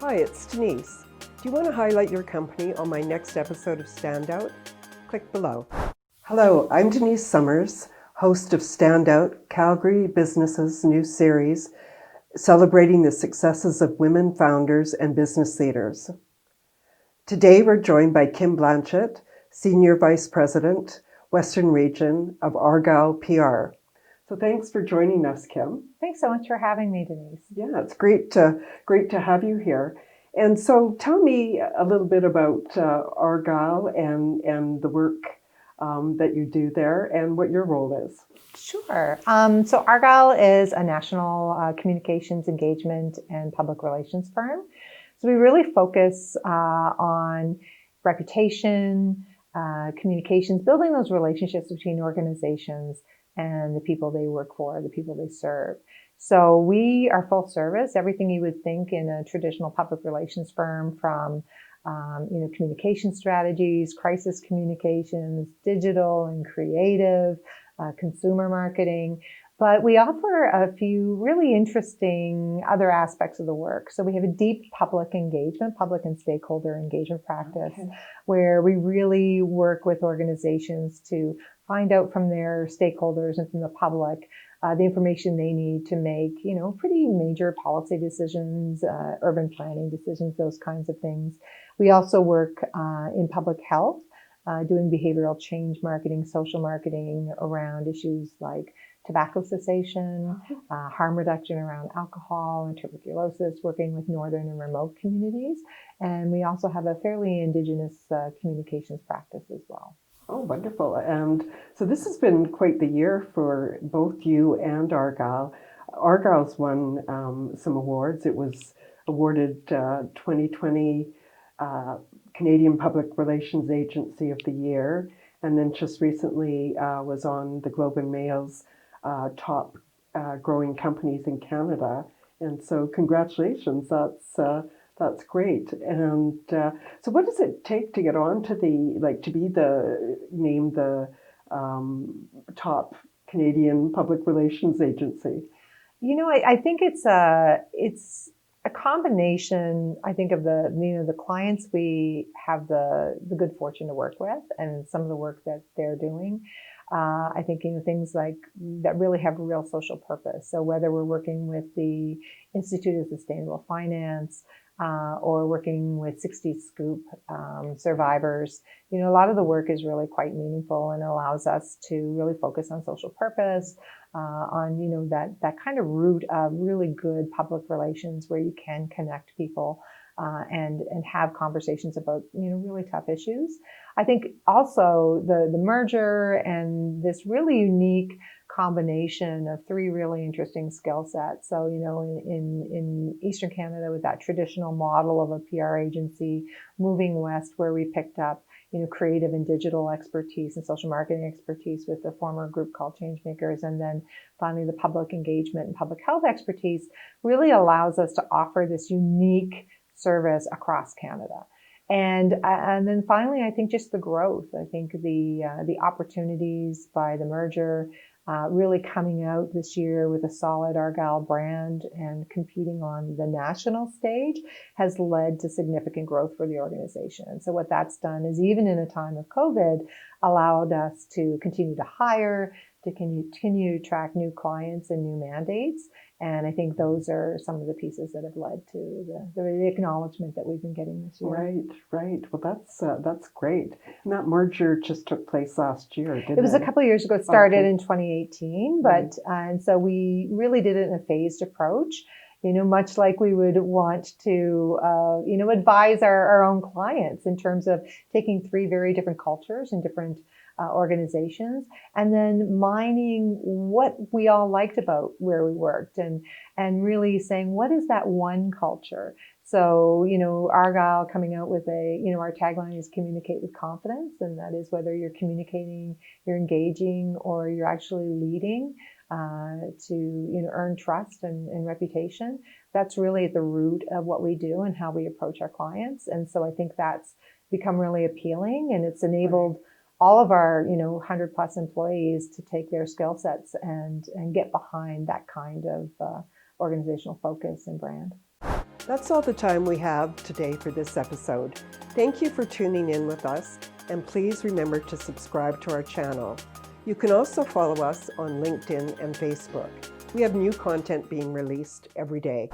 Hi, it's Denise. Do you want to highlight your company on my next episode of Standout? Click below. Hello, I'm Denise Summers, host of Standout, Calgary Business's new series celebrating the successes of women founders and business leaders. Today we're joined by Kim Blanchette, Senior Vice President, Western Region of Argyle PR. So thanks for joining us, Kim. Thanks so much for having me, Denise. Yeah, it's great to have you here. And so tell me a little bit about Argyle and the work that you do there and what your role is. Sure. So Argyle is a national communications engagement and public relations firm. So we really focus on reputation, communications, building those relationships between organizations and the people they work for, the people they serve. So we are full service, everything you would think in a traditional public relations firm, from communication strategies, crisis communications, digital and creative, consumer marketing. But we offer a few really interesting other aspects of the work. So we have a deep public engagement, public and stakeholder engagement practice, where we really work with organizations to find out from their stakeholders and from the public the information they need to make, pretty major policy decisions, urban planning decisions, those kinds of things. We also work in public health, doing behavioral change marketing, social marketing around issues like tobacco cessation, harm reduction around alcohol and tuberculosis, working with northern and remote communities. And we also have a fairly Indigenous communications practice as well. Oh, wonderful. And so this has been quite the year for both you and Argyle. Argyle's won some awards. It was awarded 2020 Canadian Public Relations Agency of the Year, and then just recently was on the Globe and Mail's top growing companies in Canada. And so congratulations, that's great. And so what does it take to get on to to be named the top Canadian Public Relations Agency? I think it's a combination, I think, of the clients we have the good fortune to work with and some of the work that they're doing. I think, things like that really have a real social purpose. So whether we're working with the Institute of Sustainable Finance, or working with 60 Scoop survivors, a lot of the work is really quite meaningful and allows us to really focus on social purpose, on that kind of root of really good public relations where you can connect people and have conversations about really tough issues. I think also the merger and this really unique combination of three really interesting skill sets. So, in Eastern Canada with that traditional model of a PR agency, moving west where we picked up, creative and digital expertise and social marketing expertise with the former group called Changemakers, and then finally the public engagement and public health expertise really allows us to offer this unique service across Canada. And then finally, I think just the growth. I think the opportunities by the merger, really coming out this year with a solid Argyle brand and competing on the national stage has led to significant growth for the organization. And so what that's done is, even in a time of COVID, allowed us to continue to hire, to continue to attract new clients and new mandates. And I think those are some of the pieces that have led to the acknowledgement that we've been getting this year. Right. Well, that's great. And that merger just took place last year, didn't it? It was a couple of years ago. It started in 2018, but and so we really did it in a phased approach. Much like we would want to, advise our own clients in terms of taking three very different cultures and different organizations, and then mining what we all liked about where we worked, and really saying, what is that one culture? So, Argyle coming out with our tagline is communicate with confidence, and that is whether you're communicating, you're engaging, or you're actually leading to earn trust and reputation. That's really at the root of what we do and how we approach our clients. And so I think that's become really appealing, and it's enabled all of our 100 plus employees to take their skill sets and get behind that kind of organizational focus and brand. That's all the time we have today for this episode. Thank you for tuning in with us, and please remember to subscribe to our channel. You can also follow us on LinkedIn and Facebook. We have new content being released every day.